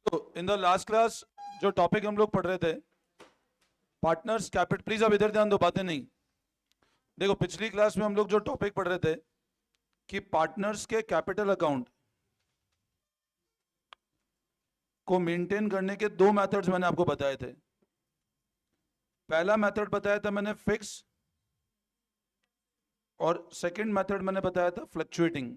तो in the last class जो topic हम लोग पढ़ रहे थे, पार्टनर्स कैपिटल, प्लीज अब इधर ध्यान दो, बातें नहीं। देखो, पिछली क्लास में हम लोग जो टॉपिक पढ़ रहे थे कि पार्टनर्स के कैपिटल अकाउंट को मेंटेन करने के दो मेथड्स मैंने आपको बताए थे। पहला मेथड बताया था मैंने फिक्स, और सेकंड मेथड मैंने बताया था फ्लक्चुएटिंग।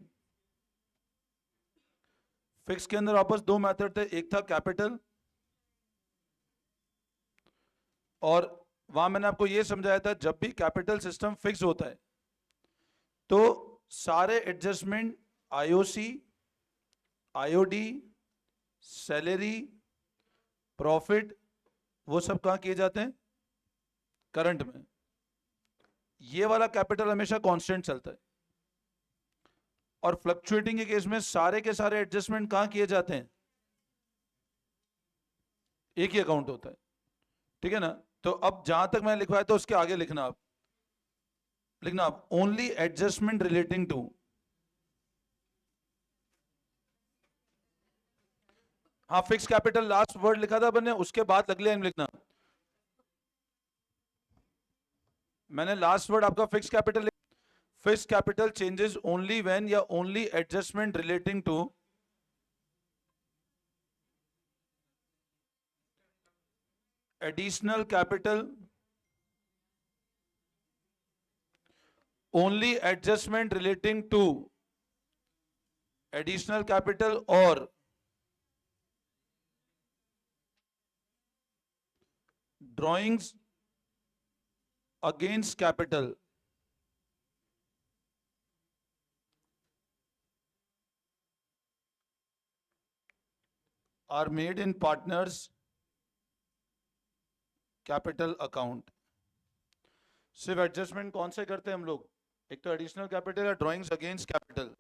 फिक्स के अंदर वापस दो मेथड थे, एक था कैपिटल, और वहां मैंने आपको यह समझाया था जब भी कैपिटल सिस्टम फिक्स होता है तो सारे adjustment IOC, IOD, salary, profit, वो सब कहां किए जाते हैं? करंट में। ये वाला कैपिटल हमेशा कांस्टेंट चलता है। और फ्लक्चुएटिंग के केस में सारे के सारे एडजस्टमेंट कहां किए जाते हैं? एक ही अकाउंट होता है। ठीक है ना? तो अब जहां तक मैंने लिखवाया था उसके आगे लिखना आप ओनली एडजस्टमेंट रिलेटिंग टू। हाँ, फिक्स कैपिटल लास्ट वर्ड लिखा था मैंने, उसके बाद अगले लाइन लिखना। मैंने लास्ट वर्ड आपका fix capital changes only when या only adjustment relating to additional capital, only adjustment relating to additional capital और drawings against capital are made in partners capital account. सिर्फ एडजस्टमेंट कौन से करते हैं हम लोग? एक तो एडिशनल कैपिटल या drawings against capital.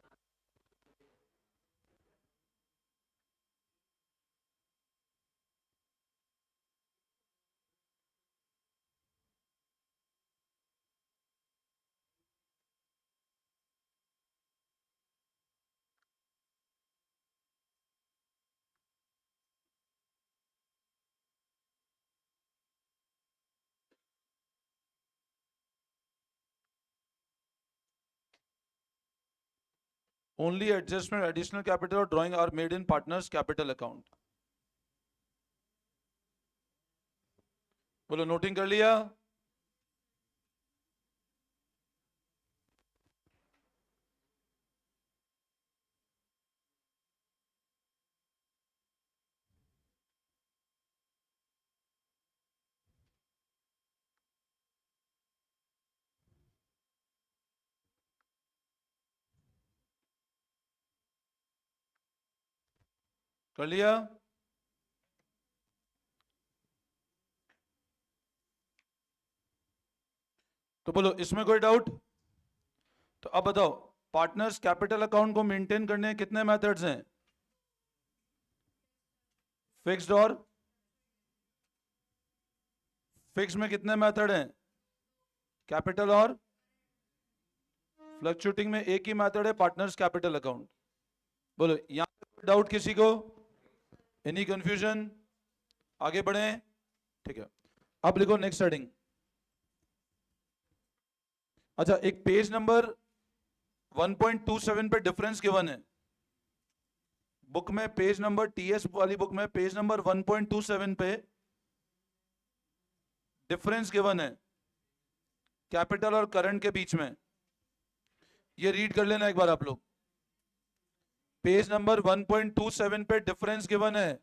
Only adjustment additional capital और drawing are made in partners capital account. बोलो, नोटिंग कर लिया? कर लिया? तो बोलो, इसमें कोई डाउट? तो अब बताओ, पार्टनर्स कैपिटल अकाउंट को मेंटेन करने के कितने मेथड्स हैं? फिक्स्ड और फिक्स में कितने मेथड हैं? कैपिटल और फ्लक्चुएटिंग में एक ही मेथड है, पार्टनर्स कैपिटल अकाउंट। बोलो, यहां डाउट किसी को? Any confusion? आगे बढ़े? ठीक है, अब लिखो नेक्स्ट हेडिंग। अच्छा, एक पेज नंबर 1.27 पे डिफरेंस गिवन है। बुक में पेज नंबर, टीएस वाली बुक में पेज नंबर 1.27 पे डिफरेंस गिवन है कैपिटल और करंट के बीच में। ये रीड कर लेना एक बार आप लोग। पेज नंबर 1.27 पे डिफरेंस गिवन है,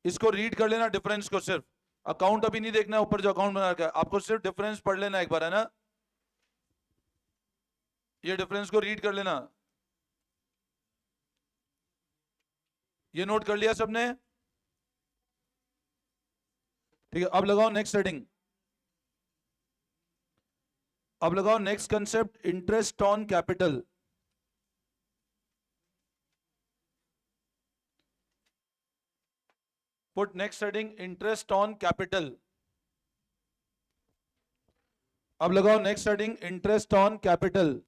इसको रीड कर लेना डिफरेंस को। सिर्फ अकाउंट अभी नहीं देखना, ऊपर जो अकाउंट बना रखा है आपको सिर्फ डिफरेंस पढ़ लेना एक बार, है ना? ये डिफरेंस को रीड कर लेना। ये नोट कर लिया सबने? ठीक है, अब लगाओ नेक्स्ट हेडिंग। अब लगाओ next concept, interest on capital. Put next heading, interest on capital. अब लगाओ next heading, interest on capital.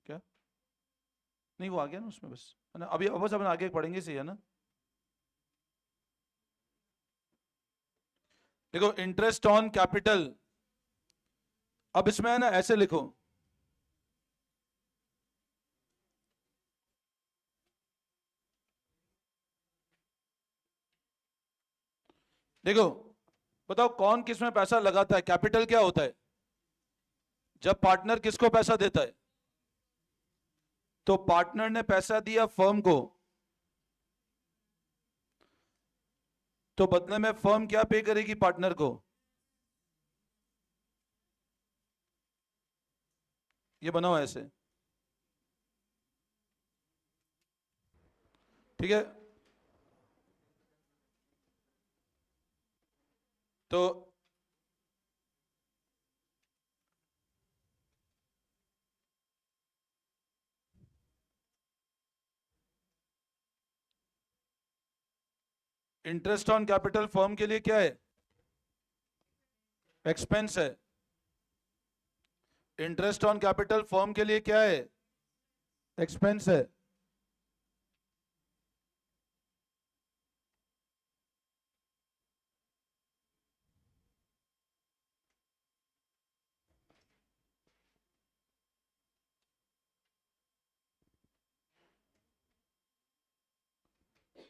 क्या नहीं, वो आ गया ना उसमें, बस है ना, अभी बस अपन आगे पढ़ेंगे, सही है ना। देखो इंटरेस्ट ऑन कैपिटल, अब इसमें है ना ऐसे लिखो, देखो बताओ कौन किस में पैसा लगाता है। कैपिटल क्या होता है? जब पार्टनर किसको पैसा देता है? तो पार्टनर ने पैसा दिया फर्म को, तो बदले में फर्म क्या पे करेगी पार्टनर को? ये बनाओ ऐसे, ठीक है। तो इंटरेस्ट ऑन कैपिटल फर्म के लिए क्या है? एक्सपेंस है। इंटरेस्ट ऑन कैपिटल फर्म के लिए क्या है? एक्सपेंस है।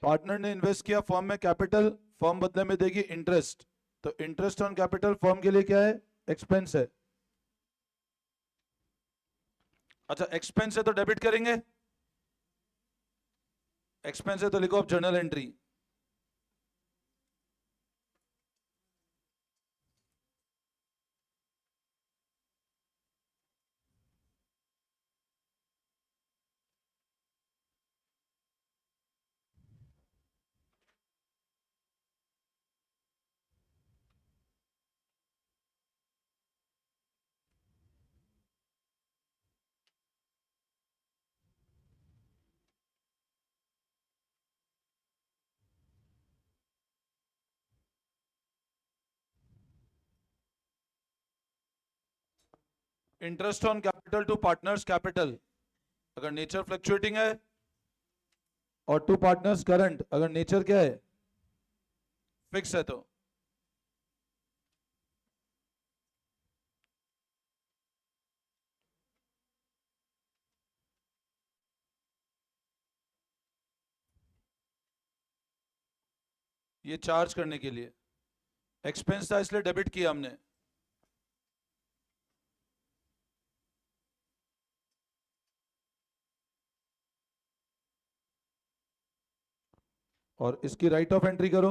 पार्टनर ने इन्वेस्ट किया फर्म में कैपिटल, फर्म बदले में देगी इंटरेस्ट, तो इंटरेस्ट ऑन कैपिटल फर्म के लिए क्या है? एक्सपेंस है। अच्छा एक्सपेंस है तो डेबिट करेंगे, एक्सपेंस है तो लिखो आप journal entry. Interest on capital to partners capital अगर नेचर फ्लक्चुएटिंग है, और टू पार्टनर्स करंट अगर नेचर क्या है? फिक्स है। तो ये चार्ज करने के लिए एक्सपेंस था इसलिए डेबिट किया हमने। और इसकी राइट ऑफ एंट्री करो।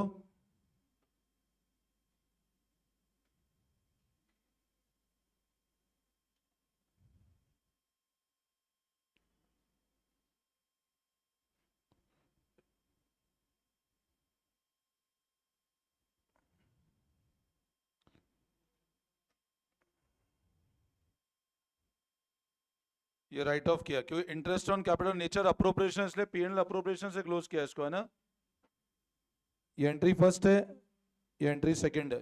ये राइट ऑफ किया क्योंकि interest on capital nature appropriation, इसलिए पीएनएल अप्रोप्रिएशन से क्लोज किया इसको, है ना। ये एंट्री फर्स्ट है, ये एंट्री सेकंड है।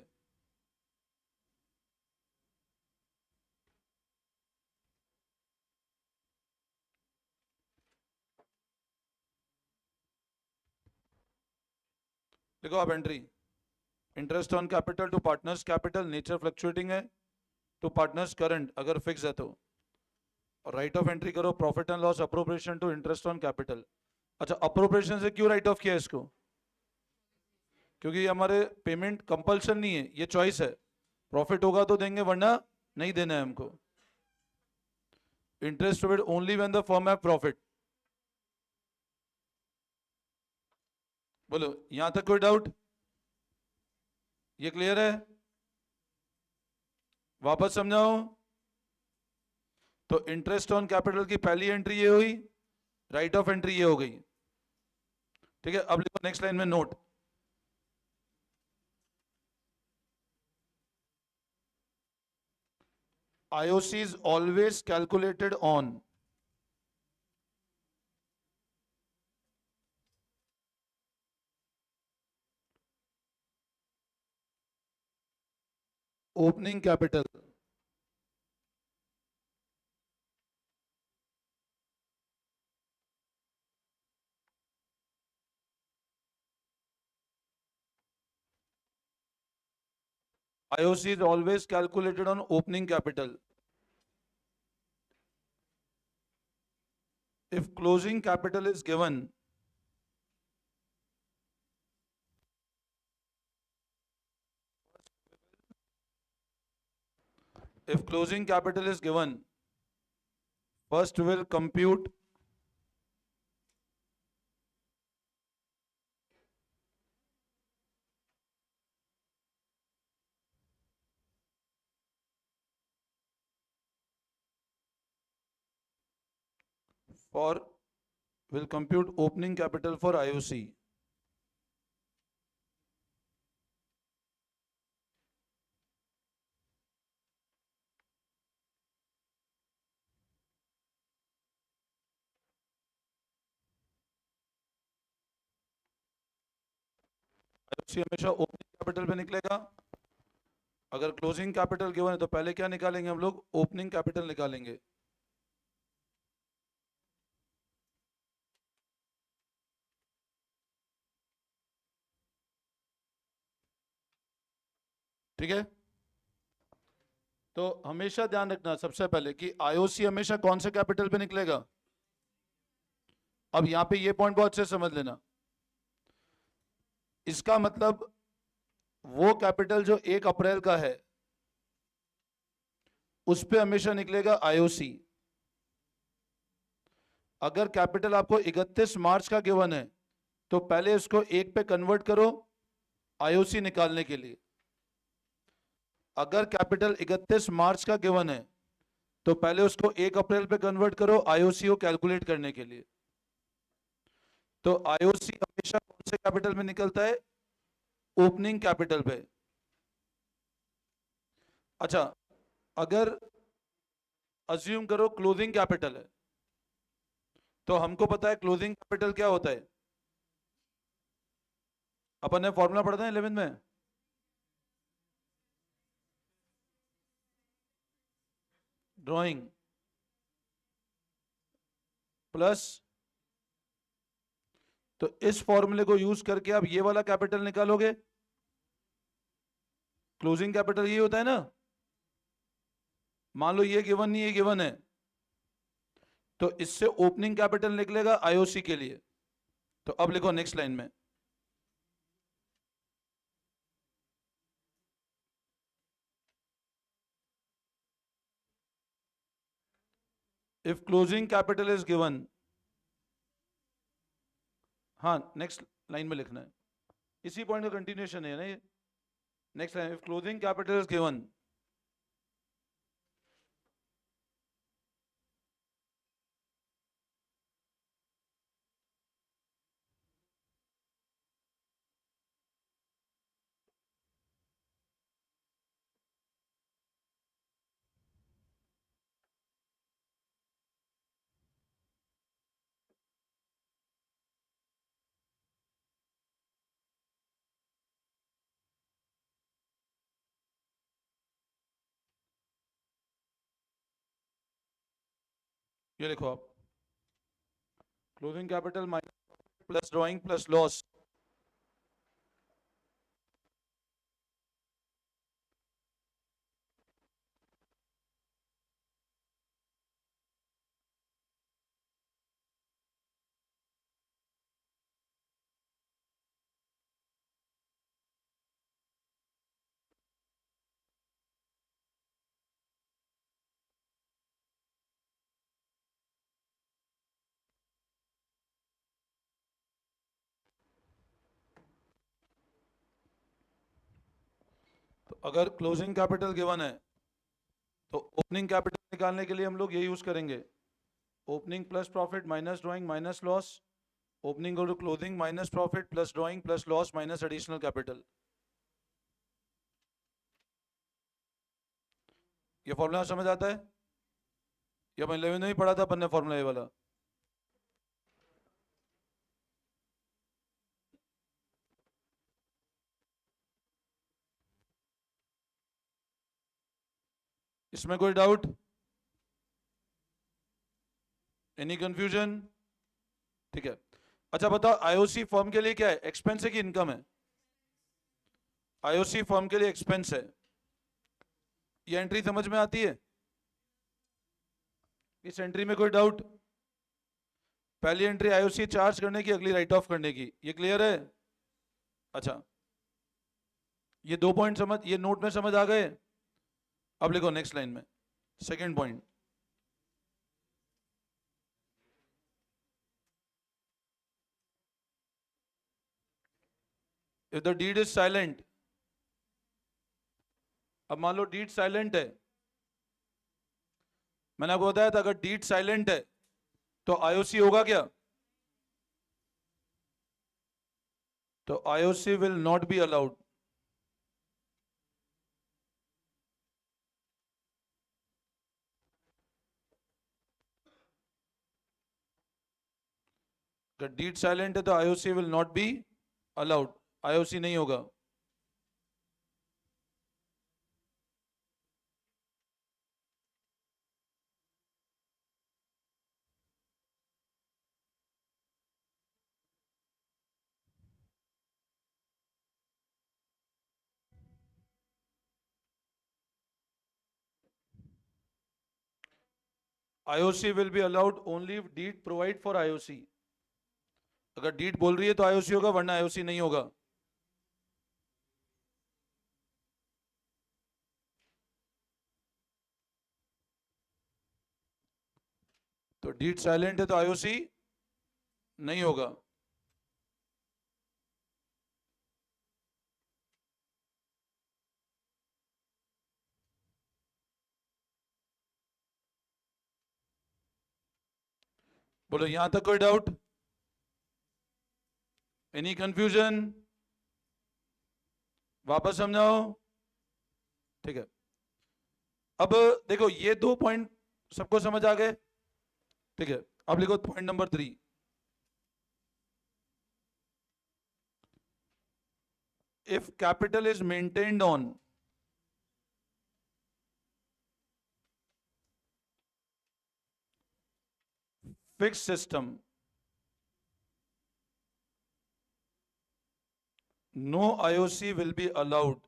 देखो आप entry, interest on capital to partners capital nature fluctuating है, टू पार्टनर्स करंट अगर फिक्स है तो, और राइट ऑफ एंट्री करो profit and loss appropriation to interest on capital. अच्छा अप्रोप्रिएशन से क्यों राइट ऑफ किया इसको? क्योंकि ये हमारे पेमेंट कंपल्सन नहीं है, ये चॉइस है। प्रॉफिट होगा तो देंगे वरना नहीं देना है हमको। Interest paid only when the firm have profit. बोलो यहां तक कोई डाउट? ये क्लियर है? वापस समझाओ। तो इंटरेस्ट ऑन कैपिटल की पहली एंट्री ये हुई, राइट ऑफ एंट्री ये हो गई। ठीक है, अब लिखो नेक्स्ट लाइन में note, IOC is always calculated on opening capital IOC is always calculated on opening capital. If closing capital is given, if closing capital is given, first we'll compute for will compute opening capital for IOC. IOC हमेशा opening capital पे निकलेगा. अगर closing capital given है तो पहले क्या निकालेंगे हम लोग? ओपनिंग कैपिटल निकालेंगे. ठीक है. तो हमेशा ध्यान रखना सबसे पहले कि आईओसी हमेशा कौन से कैपिटल पे निकलेगा. अब यहां पे ये पॉइंट बहुत अच्छे से समझ लेना. इसका मतलब वो कैपिटल जो 1 अप्रैल का है उस पे हमेशा निकलेगा आईओसी. अगर कैपिटल आपको 31 मार्च का गिवन है तो पहले इसको 1 पे कन्वर्ट करो आईओसी निकालने के लिए. अगर कैपिटल 31 मार्च का गिवन है तो पहले उसको 1 अप्रैल पे कन्वर्ट करो आईओसी को कैलकुलेट करने के लिए. तो आईओसी हमेशा कौन से कैपिटल में निकलता है? ओपनिंग कैपिटल पे. अच्छा, अगर अज्यूम करो क्लोजिंग कैपिटल है तो हमको पता है क्लोजिंग कैपिटल क्या होता है. अपन ने फॉर्मूला पढ़ा था 11 में. ड्राइंग प्लस, तो इस फॉर्मूले को यूज करके आप ये वाला कैपिटल निकालोगे. क्लोजिंग कैपिटल ये होता है ना. मान लो ये गिवन नहीं, ये गिवन है तो इससे ओपनिंग कैपिटल निकलेगा आईओसी के लिए. तो अब लिखो नेक्स्ट लाइन में, if closing capital is given. हाँ, नेक्स्ट लाइन में लिखना है. इसी पॉइंट का कंटिन्यूएशन है ना ये. Next line, if closing capital is given, ये लिखो आप, closing capital minus plus drawing plus loss. तो अगर क्लोजिंग कैपिटल गिवन है तो ओपनिंग कैपिटल निकालने के लिए हम लोग ये यूज करेंगे, opening plus profit minus drawing minus loss. Opening to closing minus profit plus drawing plus loss minus additional capital. ये फॉर्मूला समझ आता है? ये अपन 11 में ही पढ़ा था अपन ने फॉर्मूला ये वाला. इसमें कोई डाउट? Any confusion? ठीक है. अच्छा बताओ, आईओसी फर्म के लिए क्या है, एक्सपेंस है कि इनकम है? आईओसी फर्म के लिए एक्सपेंस है. ये एंट्री समझ में आती है? इस एंट्री में कोई डाउट? पहली एंट्री आईओसी चार्ज करने की, अगली राइट ऑफ करने की, ये क्लियर है? अच्छा, ये 2 पॉइंट समझ, ये नोट में समझ आ गए? अब लिखो नेक्स्ट लाइन में, second point. If the deed is silent, अब मान लो डीड साइलेंट है, मैंने आपको बताया था अगर डीड साइलेंट है तो आईओसी होगा क्या? तो IOC will not be allowed. अगर डीड साइलेंट है तो IOC will not be allowed, IOC नहीं होगा। IOC will be allowed only if deed provide for IOC. अगर डीड बोल रही है तो आईओसी होगा, वरना आईओसी नहीं होगा। तो डीड साइलेंट है तो आईओसी नहीं होगा। बोलो यहां तक कोई डाउट? Any confusion? वापस समझाओ। ठीक है, अब देखो ये 2 पॉइंट सबको समझ आ गए? ठीक है, अब लिखो point number 3। If capital is maintained on fixed system, no IOC will be allowed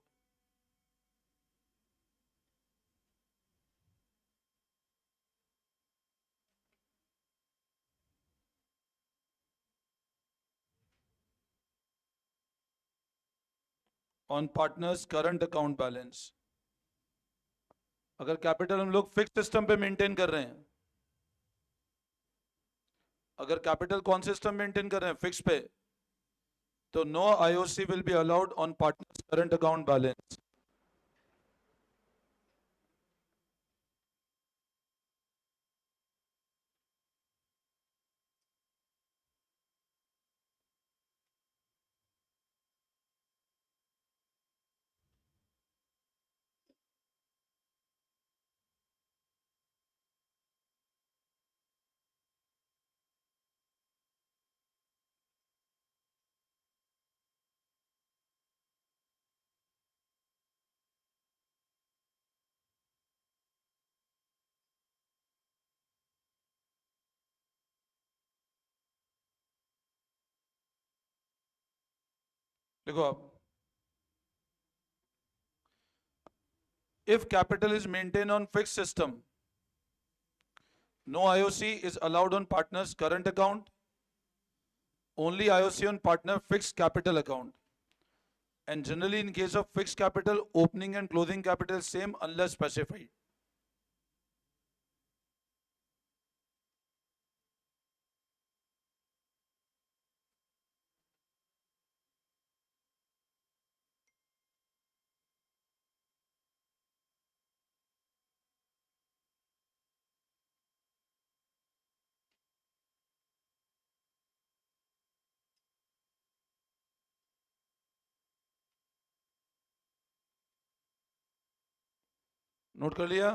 on partner's current account balance। अगर कैपिटल हम लोग फिक्स सिस्टम पे मेंटेन कर रहे हैं, अगर कैपिटल कौन सिस्टम मेंटेन कर रहे हैं? फिक्स पे, तो no IOC will be allowed on partners current account balance. देखो आप, if capital is maintained on fixed system, no IOC is allowed on partner's current account, only IOC on partner fixed capital account. And generally in case of fixed capital, opening and closing capital same unless specified. Note कर लिया?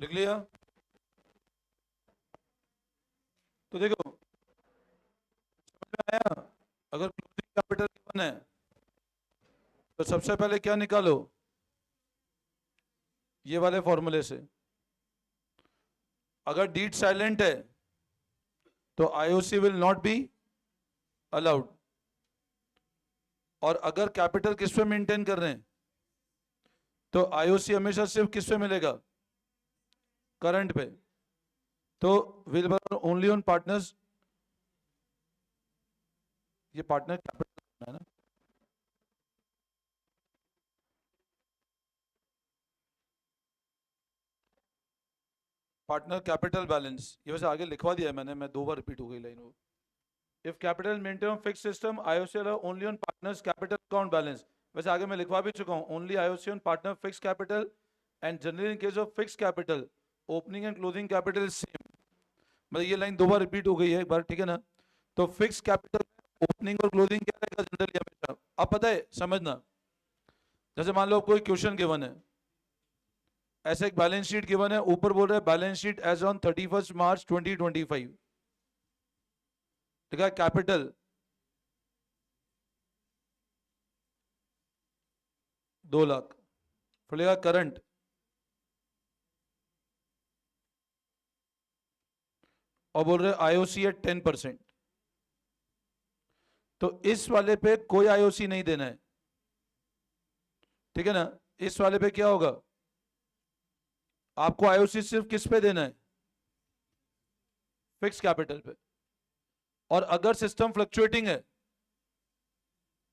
लिख लिया? तो देखो समझ में आया? अगर क्लोजिंग कैपिटल गिवन है तो सबसे पहले क्या निकालो, ये वाले फॉर्मूले से। अगर डीड साइलेंट है तो IOC will not be allowed. और अगर कैपिटल किस पे मेंटेन कर रहे हैं तो आईओसी हमेशा सिर्फ किस पे मिलेगा, करंट पे। तो विल ओनली ऑन पार्टनर्स, ये पार्टनर कैपिटल है ना, पार्टनर कैपिटल बैलेंस, ये वैसे आगे लिखवा दिया है मैंने, मैं 2 बार रिपीट हो गई लाइन वो। If capital maintain on fix system IOC only on partners capital account balance, वैसे आगे मैं लिखवा भी चुका हूं, only IOC on partner fix capital and generally in case of fix capital opening and closing capital same. मतलब ये line 2 बार repeat हो गई है एक बार, ठीक है ना। तो फिक्स कैपिटल ओपनिंग और क्लोजिंग क्या रहेगा जनरली हमेशा, अब पता है समझना। जैसे मान लो कोई क्वेश्चन गिवन है, ऐसे एक बैलेंस शीट गिवन है, ऊपर बोल रहे हैं बैलेंस शीट एज ऑन 31 मार्च 2025, ठीक है, कैपिटल 2 लाख, फिर लिखा करंट और बोल रहे आईओसी है 10%। तो इस वाले पे कोई आईओसी नहीं देना है, ठीक है ना। इस वाले पे क्या होगा, आपको आईओसी सिर्फ किस पे देना है, फिक्स कैपिटल पे। और अगर सिस्टम फ्लक्चुएटिंग है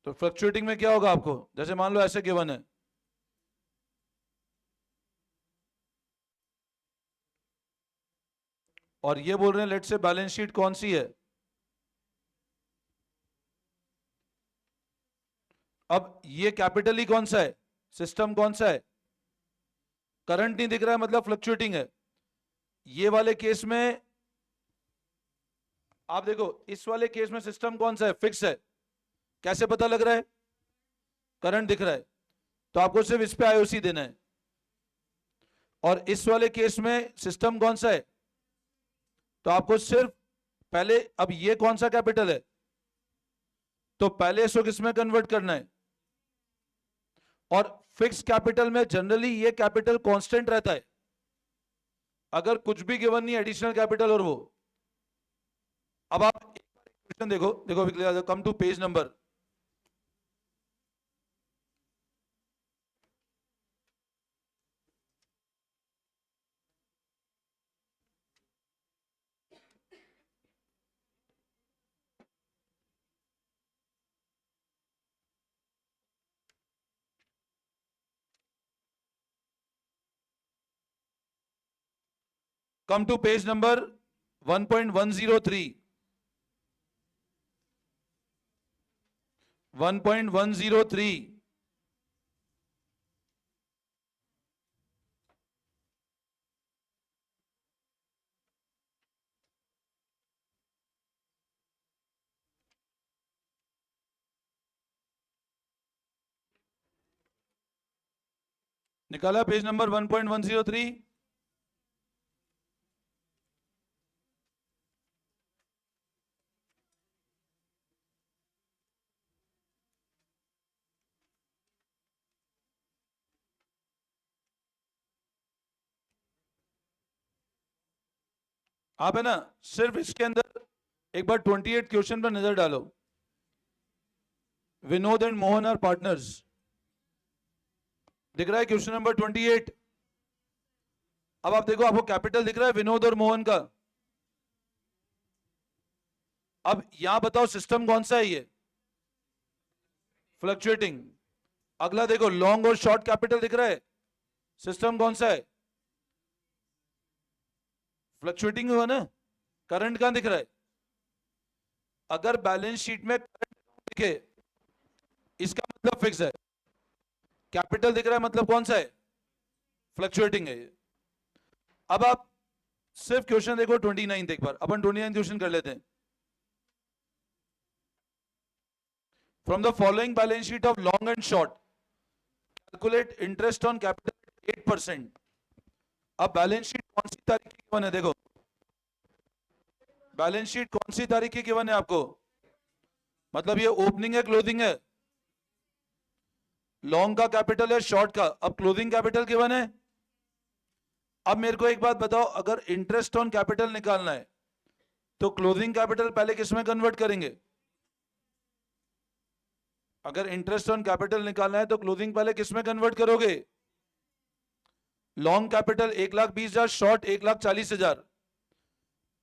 तो फ्लक्चुएटिंग में क्या होगा आपको, जैसे मान लो ऐसे गिवन है, और ये बोल रहे हैं लेट से बैलेंस शीट कौन सी है। अब ये कैपिटल ही कौन सा है, सिस्टम कौन सा है, करंट नहीं दिख रहा है मतलब फ्लक्चुएटिंग है। ये वाले केस में आप देखो, इस वाले केस में सिस्टम कौन सा है, फिक्स है। कैसे पता लग रहा है, करंट दिख रहा है, तो आपको सिर्फ इस पे आईओसी देना है। और इस वाले केस में सिस्टम कौन सा है, तो आपको सिर्फ पहले, अब ये कौन सा कैपिटल है, तो पहले इसको किसमें कन्वर्ट करना है। और फिक्स कैपिटल में जनरली ये कैपिटल कांस्टेंट रहता है, अगर कुछ भी गिवन नहीं एडिशनल कैपिटल और वो। अब आप क्वेश्चन देखो, देखो come to page number, come to page number 1.103, 1.103। निकाला पेज नंबर 1.103। आप है ना सिर्फ इसके अंदर एक बार 28 क्वेश्चन पर नजर डालो। Vinod and Mohan are partners, दिख रहा है क्वेश्चन नंबर 28। अब आप देखो, आपको कैपिटल दिख रहा है विनोद और मोहन का। अब यहां बताओ सिस्टम कौन सा है, ये फ्लक्चुएटिंग। अगला देखो लॉन्ग और शॉर्ट कैपिटल दिख रहा है, सिस्टम कौन सा है, फ्लक्चुएटिंग हुआ ना। करंट कहां दिख रहा है, अगर बैलेंस शीट में करंट दिखे इसका मतलब फिक्स है, कैपिटल दिख रहा है मतलब कौन सा है, फ्लक्चुएटिंग है ये। अब आप सिर्फ क्वेश्चन देखो 29 एक बार, अपन 29 क्वेश्चन कर लेते हैं। From the following balance sheet of long and short calculate interest on capital 8%। अब बैलेंस शीट कौन सी तारीख की गिवन है? देखो बैलेंस शीट कौन सी तारीख की गिवन है आपको? मतलब ये ओपनिंग है क्लोजिंग है? लॉन्ग का कैपिटल है शॉर्ट का, अब क्लोजिंग कैपिटल गिवन है। अब मेरे को एक बात बताओ, अगर इंटरेस्ट ऑन कैपिटल निकालना है तो क्लोजिंग कैपिटल पहले किस में कन्वर्ट करेंगे? अगर इंटरेस्ट ऑन कैपिटल निकालना है तो क्लोजिंग पहले किस में कन्वर्ट करोगे? लॉन्ग कैपिटल 1,20,000, शॉर्ट 1,40,000,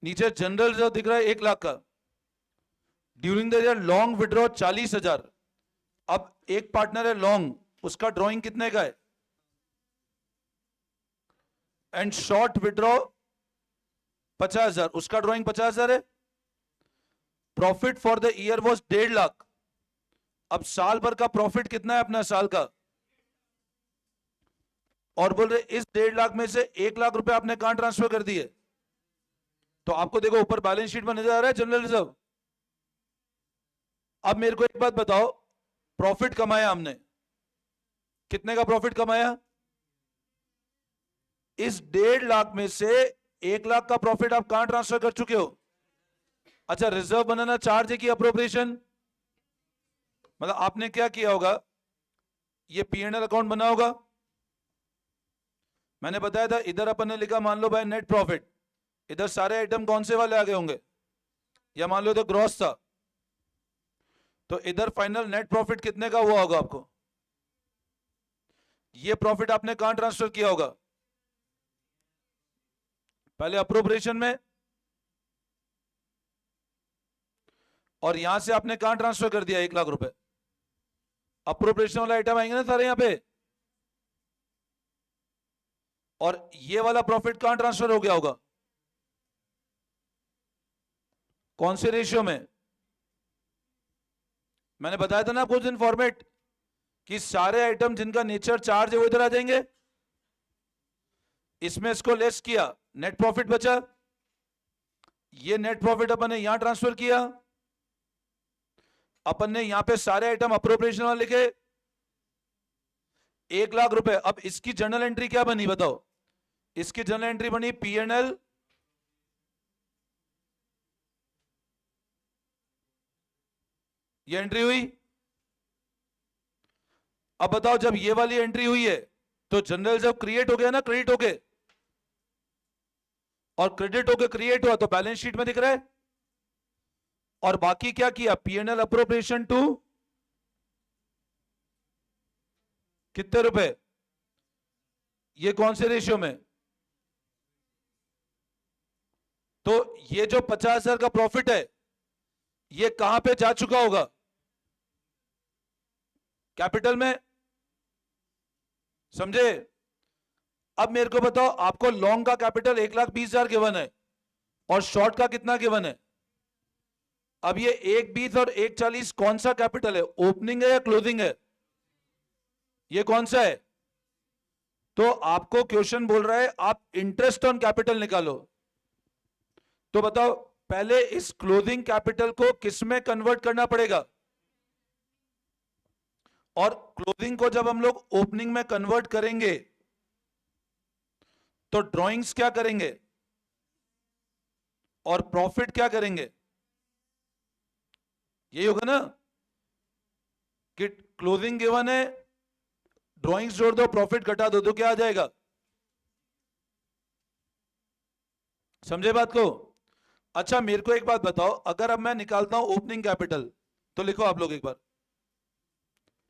नीचे जनरल रिजर्व दिख रहा है 1,00,000 का, during the year long withdraw 40,000। अब एक पार्टनर है लॉन्ग, उसका ड्रॉइंग कितने का है? एंड शॉर्ट विड्रॉ 50,000, उसका ड्रॉइंग 50,000 है। Profit for the year was 1,50,000। अब साल भर का प्रॉफिट कितना है अपना साल का? और बोल रहे इस 1,50,000 में से 1,00,000 रुपए आपने कहां ट्रांसफर कर दिए? तो आपको देखो ऊपर बैलेंस शीट में नजर आ रहा है जनरल रिजर्व। अब मेरे को एक बात बताओ, प्रॉफिट कमाया हमने, कितने का प्रॉफिट कमाया? इस 1,50,000 में से 1,00,000 का प्रॉफिट आप कहां ट्रांसफर कर चुके हो? अच्छा, रिजर्व बनाना चार्ज है कि अप्रोप्रिएशन? मतलब आपने क्या किया होगा, ये पीएनएल अकाउंट बना होगा, मैंने बताया था इधर अपन ने लिखा मान लो भाई नेट प्रॉफिट, इधर सारे आइटम कौन से वाले आ गए होंगे, या मान लो तो ग्रॉस था, तो इधर फाइनल नेट प्रॉफिट कितने का हुआ होगा आपको? ये प्रॉफिट आपने कहां ट्रांसफर किया होगा? पहले अप्रोप्रिएशन में, और यहां से आपने कहां ट्रांसफर कर दिया 1,00,000 रुपए? अप्रोप्रिएशन वाला आइटम आएंगे ना सारे यहां पे। और ये वाला प्रॉफिट कहां ट्रांसफर हो गया होगा? कौन से रेशियो में? मैंने बताया था ना कुछ दिन फॉर्मेट कि सारे आइटम जिनका नेचर चार्ज है वो इधर आ जाएंगे। इसमें इसको लेस किया, नेट प्रॉफिट बचा, ये नेट प्रॉफिट अपन ने यहां ट्रांसफर किया, अपन ने यहां पे सारे आइटम अप्रोप्रिएशन वाले लिखे 1,00,000 रुपए। अब इसकी जर्नल एंट्री क्या बनी बताओ? इसकी जर्नल एंट्री बनी पीएनएल ये एंट्री हुई। अब बताओ जब ये वाली एंट्री हुई है तो जनरल रिजर्व क्रिएट हो गया ना, क्रेडिट हो गए, और क्रेडिट होकर क्रिएट हुआ तो बैलेंस शीट में दिख रहा है। और बाकी क्या किया, पीएनएल अप्रोप्रिएशन टू कितने रुपए, ये कौन से रेशियो में? तो ये जो 50,000 का प्रॉफिट है ये कहां पे जा चुका होगा? कैपिटल में, समझे? अब मेरे को बताओ, आपको लॉन्ग का कैपिटल 1,20,000 गिवन है और शॉर्ट का कितना गिवन है? अब ये 1,20 और 1,40 कौन सा कैपिटल है, ओपनिंग है या क्लोजिंग है? ये कौन सा है? तो आपको क्वेश्चन बोल रहा है आप इंटरेस्ट ऑन कैपिटल निकालो। तो बताओ पहले इस क्लोजिंग कैपिटल को किस में कन्वर्ट करना पड़ेगा? और क्लोजिंग को जब हम लोग ओपनिंग में कन्वर्ट करेंगे तो ड्राइंग्स क्या करेंगे और प्रॉफिट क्या करेंगे? यही होगा ना कि क्लोजिंग गिवन है, ड्राइंग्स जोड़ दो, प्रॉफिट घटा दो, तो क्या आ जाएगा? समझे बात को? अच्छा मेरे को एक बात बताओ, अगर अब मैं निकालता हूं ओपनिंग कैपिटल, तो लिखो आप लोग एक बार,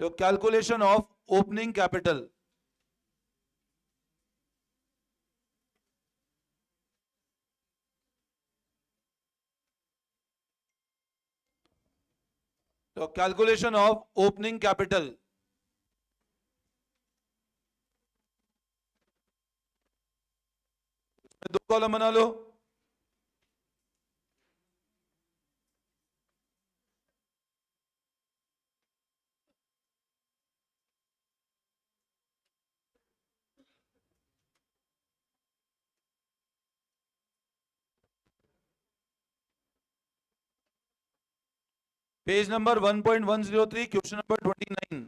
तो कैलकुलेशन ऑफ ओपनिंग कैपिटल। तो कैलकुलेशन ऑफ ओपनिंग कैपिटल, दो कॉलम बना लो। Page number 1.103, question number 29।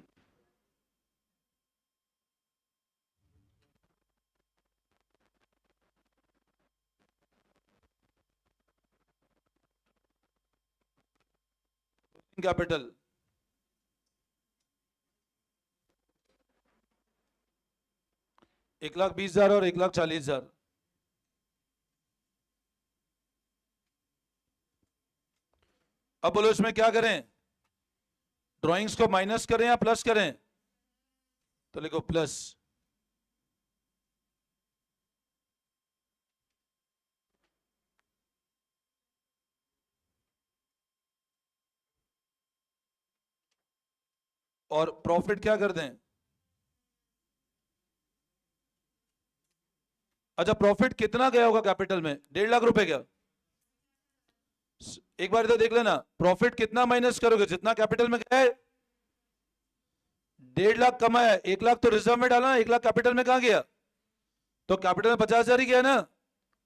Capital, $1,20,000 और $1,40,000। अब बोलो इसमें क्या करें, ड्राइंग्स को माइनस करें या प्लस करें? तो लिखो प्लस। और प्रॉफिट क्या कर दें? अच्छा, प्रॉफिट कितना गया होगा कैपिटल में? 1.5 लाख रुपए क्या? एक बार इधर देख लेना, प्रॉफिट कितना माइनस करोगे? जितना कैपिटल में गया है। 1.5 लाख कमाया, 1 लाख तो रिजर्व में डाला, 1 लाख कैपिटल में कहां गया? तो कैपिटल में 50,000 ही गया ना।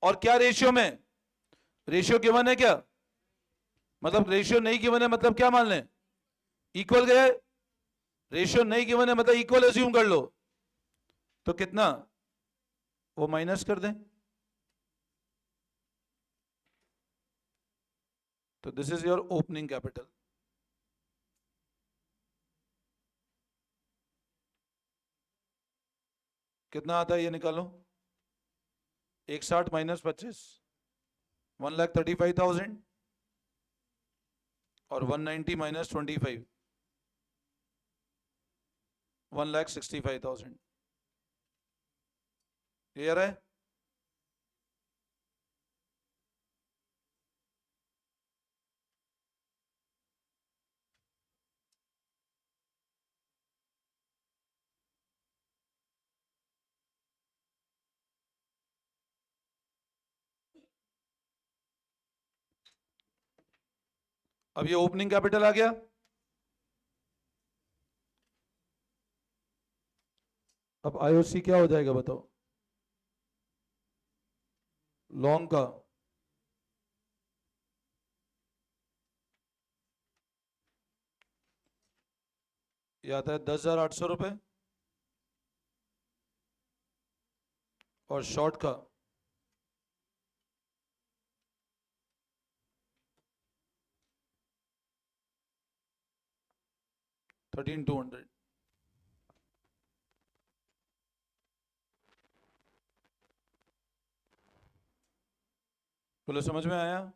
और क्या रेशियो में? रेशियो गिवन है क्या? मतलब रेशियो नहीं गिवन है मतलब क्या मान लें? इक्वल गए। रेशियो नहीं गिवन है मतलब इक्वल एज्यूम कर लो। तो कितना वो माइनस कर दें। तो this is your opening capital. कितना आता है ये निकालो। 160 माइनस 25, 1,35,000 और 190 माइनस 25, 1,65,000। क्लियर है? अब ये ओपनिंग कैपिटल आ गया। अब आईओसी क्या हो जाएगा बताओ? लॉन्ग का ये आता है 10,800 रुपए और शॉर्ट का 13,200। बोलो समझ में आया?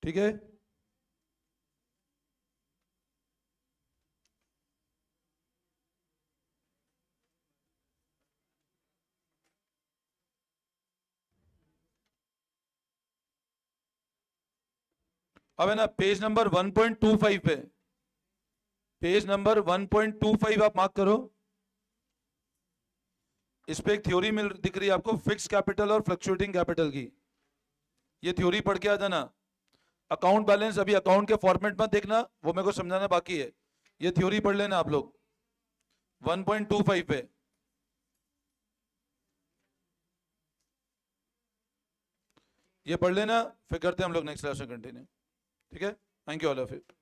ठीक है। अब है ना पेज नंबर 1.25 पे, पेज नंबर 1.25 आप मार्क करो। इस पे एक थ्योरी मिल दिख रही है आपको, फिक्स कैपिटल और फ्लक्चुएटिंग कैपिटल की। ये थ्योरी पढ़ के आ जाना। अकाउंट बैलेंस अभी अकाउंट के फॉर्मेट में देखना, वो मेरे को समझाना बाकी है। ये थ्योरी पढ़ लेना आप लोग 1.25 पे। ये पढ़ लेना, फिर करते हैं हम लोग नेक्स्ट क्लास में कंटिन्यू। ठीक है, thank you all of you.